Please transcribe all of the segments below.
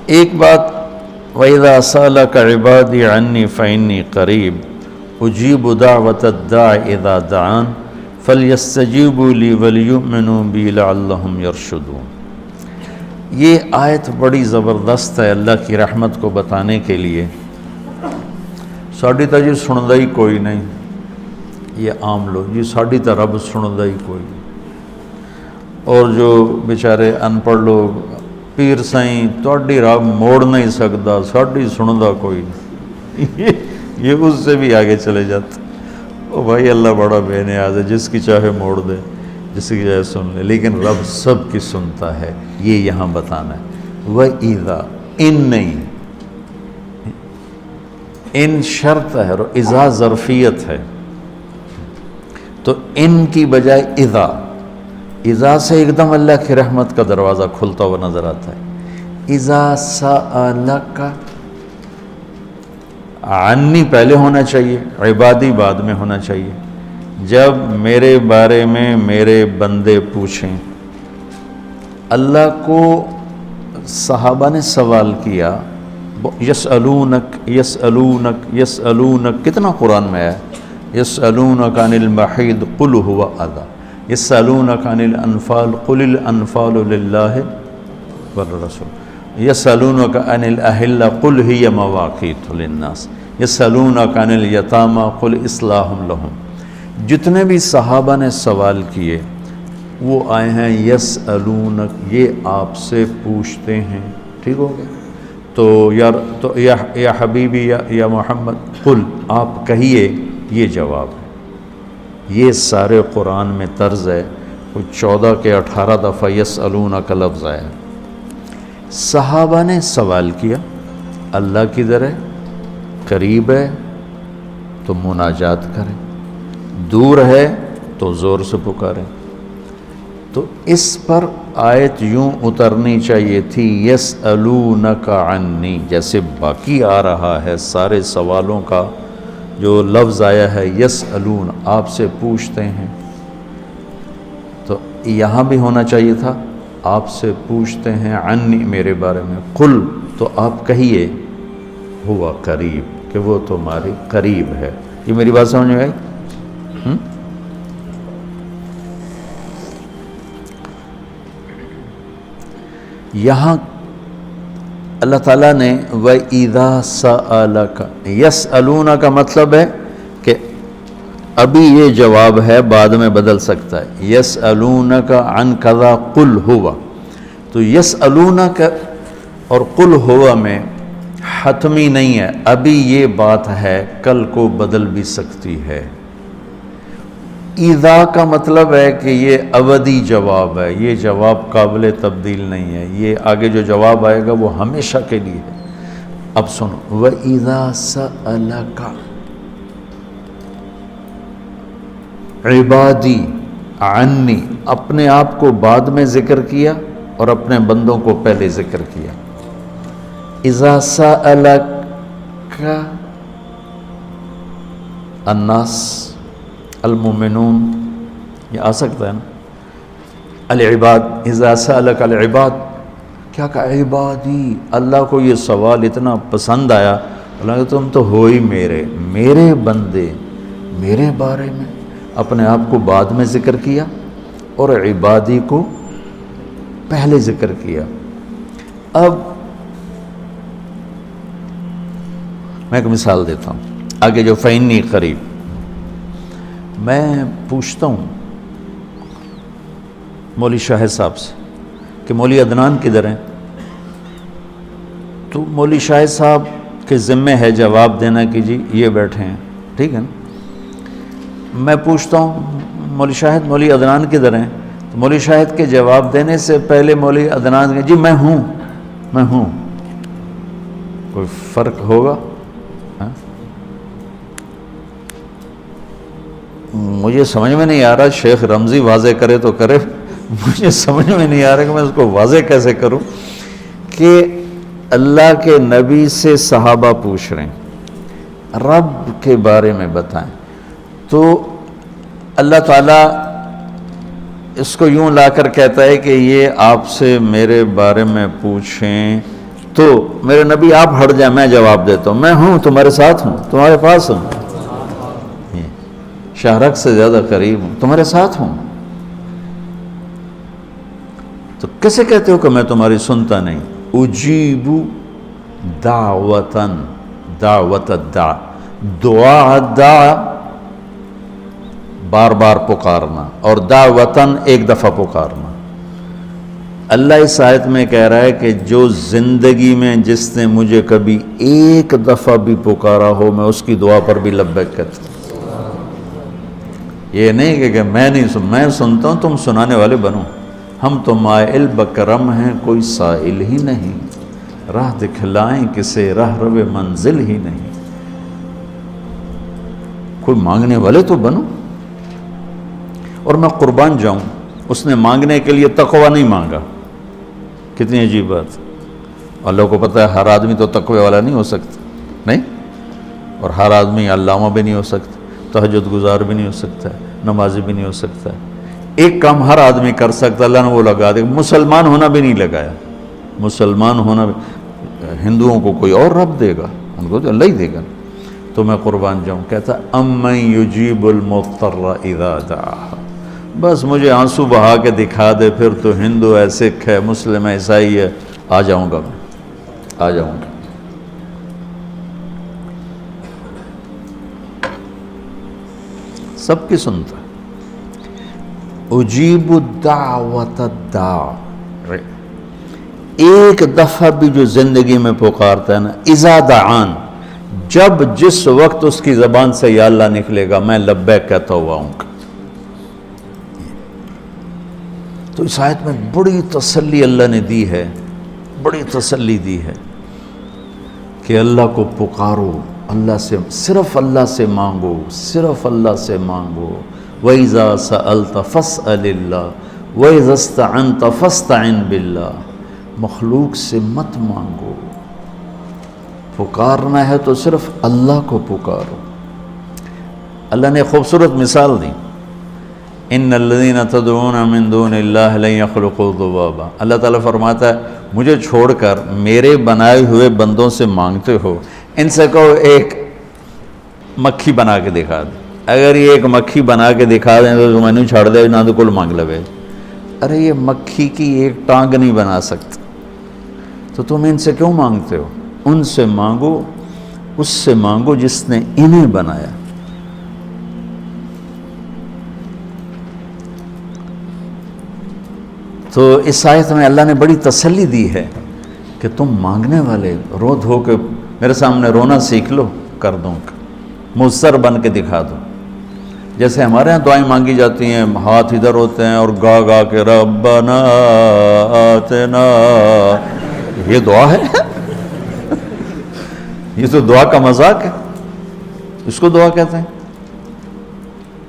ایک بات، وَإِذَا سَأَلَكَ عِبَادِي عَنِّي فَإِنِّي قَرِيبٌ أُجِيبُ دَعْوَةَ الدَّاعِ إِذَا دَعَانِ فَلْيَسْتَجِيبُوا لِي وَلْيُؤْمِنُوا بِي لَعَلَّهُمْ يَرْشُدُونَ۔ یہ آیت بڑی زبردست ہے اللہ کی رحمت کو بتانے کے لیے۔ ساڈی تا جی سندا ہی کوئی نہیں، یہ عام لوگ جی ساڈی تا رب سندا ہی کوئی نہیں، اور جو بیچارے ان پڑھ لوگ پیر سائیں تہاڈی رب موڑ نہیں سکتا، ساڈی سندا کوئی نہیں، یہ اس سے بھی آگے چلے جاتے۔ او بھائی اللہ بڑا بے نیاز ہے، جس کی چاہے موڑ دے، جس کی چاہے سن لے، لیکن رب سب کی سنتا ہے، یہ یہاں بتانا ہے۔ وَإِذَا ان نہیں، ان شرط ہے اور اذا ظرفیت ہے، تو ان کی بجائے اذا سے ایک دم اللہ کی رحمت کا دروازہ کھلتا ہوا نظر آتا ہے۔ اذا سألک، عنی پہلے ہونا چاہیے، عبادی بعد میں ہونا چاہیے۔ جب میرے بارے میں میرے بندے پوچھیں، اللہ کو صحابہ نے سوال کیا، یسألونک یسألونک یسألونک، کتنا قرآن میں ہے، یسألونک عن المحیض قل هو اذی، یسألونک عن الانفال قل الانفال للہ والرسول، یسألونک عن الاہلہ قل ہی مواقیت للناس، یسألونک عن الیتامى قل اصلاح لہم۔ جتنے بھی صحابہ نے سوال کیے وہ آئے ہیں یسألونک، یہ آپ سے پوچھتے ہیں، ٹھیک ہو گیا؟ تو یا حبیبی یا محمد قل، آپ کہیے، یہ جواب ہے۔ یہ سارے قرآن میں طرز ہے، کوئی 14 کے 18 دفعہ یسألونک کا لفظ آیا۔ صحابہ نے سوال کیا، اللہ کدھر ہے؟ قریب ہے تو مناجات کریں، دور ہے تو زور سے پکاریں۔ تو اس پر آیت یوں اترنی چاہیے تھی، یسألونک عنی، جیسے باقی آ رہا ہے سارے سوالوں کا جو لفظ آیا ہے یسألون، آپ سے پوچھتے ہیں، تو یہاں بھی ہونا چاہیے تھا آپ سے پوچھتے ہیں عنی، میرے بارے میں، قل، تو آپ کہیے ہوا قریب، کہ وہ تمہاری قریب ہے۔ یہ میری بات سمجھ میں آئی؟ یہاں اللہ تعالیٰ نے وَإِذَا سَأَلَكَ، یسألون کا مطلب ہے کہ ابھی یہ جواب ہے، بعد میں بدل سکتا ہے۔ یسألونک عن کذا قل ہوا، تو یسألونک اور قل ہوا میں حتمی نہیں ہے، ابھی یہ بات ہے، کل کو بدل بھی سکتی ہے۔ اذا کا مطلب ہے کہ یہ ابدی جواب ہے، یہ جواب قابل تبدیل نہیں ہے، یہ آگے جو جواب آئے گا وہ ہمیشہ کے لیے ہے۔ اب سنو، وَإِذَا سَأَلَكَ عبادی عنی، اپنے آپ کو بعد میں ذکر کیا اور اپنے بندوں کو پہلے ذکر کیا۔ اذا سألک الناس المؤمنون، یہ آ سکتا ہے نا، العباد، اذا سألک العباد، کیا کہا؟ عبادی، اللہ کو یہ سوال اتنا پسند آیا، اللہ کہ تم تو ہو ہی میرے بندے، میرے بارے میں اپنے آپ کو بعد میں ذکر کیا اور عبادی کو پہلے ذکر کیا۔ اب میں ایک مثال دیتا ہوں آگے، جو فإنی قریب، میں پوچھتا ہوں مولوی شاہد صاحب سے کہ مولوی عدنان کدھر ہیں، تو مولوی شاہد صاحب کے ذمہ ہے جواب دینا کہ جی یہ بیٹھے ہیں، ٹھیک ہے نا؟ میں پوچھتا ہوں مولوی شاہد، مولوی عدنان کدھر ہیں، تو مولوی شاہد کے جواب دینے سے پہلے مولوی عدنان جی میں ہوں، کوئی فرق ہوگا؟ مجھے سمجھ میں نہیں آ رہا، شیخ رمزی واضح کرے تو کرے، مجھے سمجھ میں نہیں آ رہا کہ میں اس کو واضح کیسے کروں کہ اللہ کے نبی سے صحابہ پوچھ رہے ہیں رب کے بارے میں بتائیں، تو اللہ تعالیٰ اس کو یوں لا کر کہتا ہے کہ یہ آپ سے میرے بارے میں پوچھیں تو میرے نبی آپ ہٹ جائیں، میں جواب دیتا ہوں، میں ہوں، تمہارے ساتھ ہوں، تمہارے پاس ہوں، شہرک سے زیادہ قریب ہوں، تمہارے ساتھ ہوں۔ تو کیسے کہتے ہو کہ میں تمہاری سنتا نہیں؟ اجیب دعوتاً، دعوت الدع، دعا دعا بار بار پکارنا، اور دعوتاً ایک دفعہ پکارنا۔ اللہ اس آیت میں کہہ رہا ہے کہ جو زندگی میں جس نے مجھے کبھی ایک دفعہ بھی پکارا ہو، میں اس کی دعا پر بھی لبیک کہتا ہوں۔ یہ نہیں کہ میں نہیں میں سنتا ہوں، تم سنانے والے بنو۔ ہم تو مائل بکرم ہیں، کوئی سائل ہی نہیں، راہ دکھلائیں کسے راہ رو منزل ہی نہیں۔ کوئی مانگنے والے تو بنو۔ اور میں قربان جاؤں، اس نے مانگنے کے لیے تقوی نہیں مانگا۔ کتنی عجیب بات۔ اللہ کو پتہ ہے ہر آدمی تو تقوی والا نہیں ہو سکتا، نہیں، اور ہر آدمی علامہ بھی نہیں ہو سکتا، تہجد گزار بھی نہیں ہو سکتا ہے، نمازی بھی نہیں ہو سکتا ہے۔ ایک کام ہر آدمی کر سکتا، اللہ نے وہ لگا دیا۔ مسلمان ہونا بھی نہیں لگایا، مسلمان ہونا بھی۔ ہندوؤں کو کوئی اور رب دے گا، ان کو تو اللہ ہی دے گا۔ تو میں قربان جاؤں، کہتا امن یجیب المضطر اذا دعاہ، بس مجھے آنسو بہا کے دکھا دے، پھر تو ہندو ہے، سکھ ہے، مسلم ہے، عیسائی ہے، آ جاؤں گا، میں آ جاؤں گا۔ سب کی سنتا ہے۔ اجیب الدعوت الداع، ایک دفعہ بھی جو زندگی میں پکارتا ہے نا، اذا دعان، جب جس وقت اس کی زبان سے یا اللہ نکلے گا، میں لبیک کہتا ہوا ہوں۔ تو اس آیت میں بڑی تسلی اللہ نے دی ہے، بڑی تسلی دی ہے کہ اللہ کو پکارو، اللہ سے، صرف اللہ سے مانگو، صرف اللہ سے مانگو۔ وَإِذَا سَأَلْتَ فَاسْأَلِ اللَّهِ وَإِذَا اسْتَعَنْتَ فَاسْتَعِنْ بِاللَّهِ، مخلوق سے مت مانگو، پکارنا ہے تو صرف اللہ کو پکارو۔ اللہ نے خوبصورت مثال دی، ان الذین تدعون من دون اللہ لن یخلقوا ذبابا۔ اللہ تعالیٰ فرماتا ہے مجھے چھوڑ کر میرے بنائے ہوئے بندوں سے مانگتے ہو، ان سے کہو ایک مکھی بنا کے دکھا دے۔ اگر یہ ایک مکھی بنا کے دکھا دیں تو میں نہیں چھاڑ دے، نہ تو کل مانگ لوے۔ ارے یہ مکھی کی ایک ٹانگ نہیں بنا سکتا، تو تم ان سے کیوں مانگتے ہو؟ ان سے مانگو، اس سے مانگو جس نے انہیں بنایا۔ تو اس آیت میں اللہ نے بڑی تسلی دی ہے کہ تم مانگنے والے رو دھو کے میرے سامنے رونا سیکھ لو، کر دوں، مضطر بن کے دکھا دو۔ جیسے ہمارے ہاں دعائیں مانگی جاتی ہیں، ہاتھ ادھر ہوتے ہیں اور گا گا کے ربنا آتنا، یہ دعا ہے؟ یہ تو دعا کا مذاق ہے، اس کو دعا کہتے ہیں۔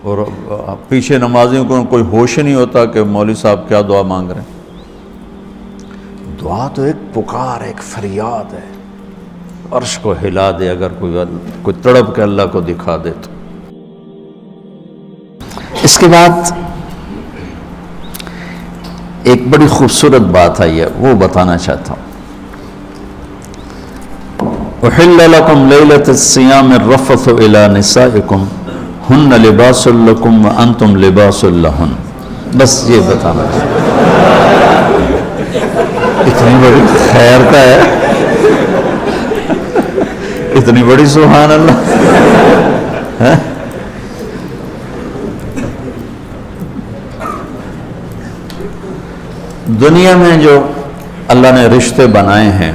اور پیچھے نمازیوں کو کوئی ہوش نہیں ہوتا کہ مولوی صاحب کیا دعا مانگ رہے ہیں۔ دعا تو ایک پکار، ایک فریاد ہے، عرش کو ہلا دے اگر کوئی تڑپ کے اللہ کو دکھا دے تو۔ اس کے بعد ایک بڑی خوبصورت بات آئی ہے، وہ بتانا چاہتا ہوں۔ احل لکم لیلۃ الصیام الرفث الی نسائکم ہن لباس لکم وانتم لباس لہن۔ بس یہ بتانا اتنی بڑی خیر کا ہے، اتنی بڑی سبحان اللہ۔ دنیا میں جو اللہ نے رشتے بنائے ہیں،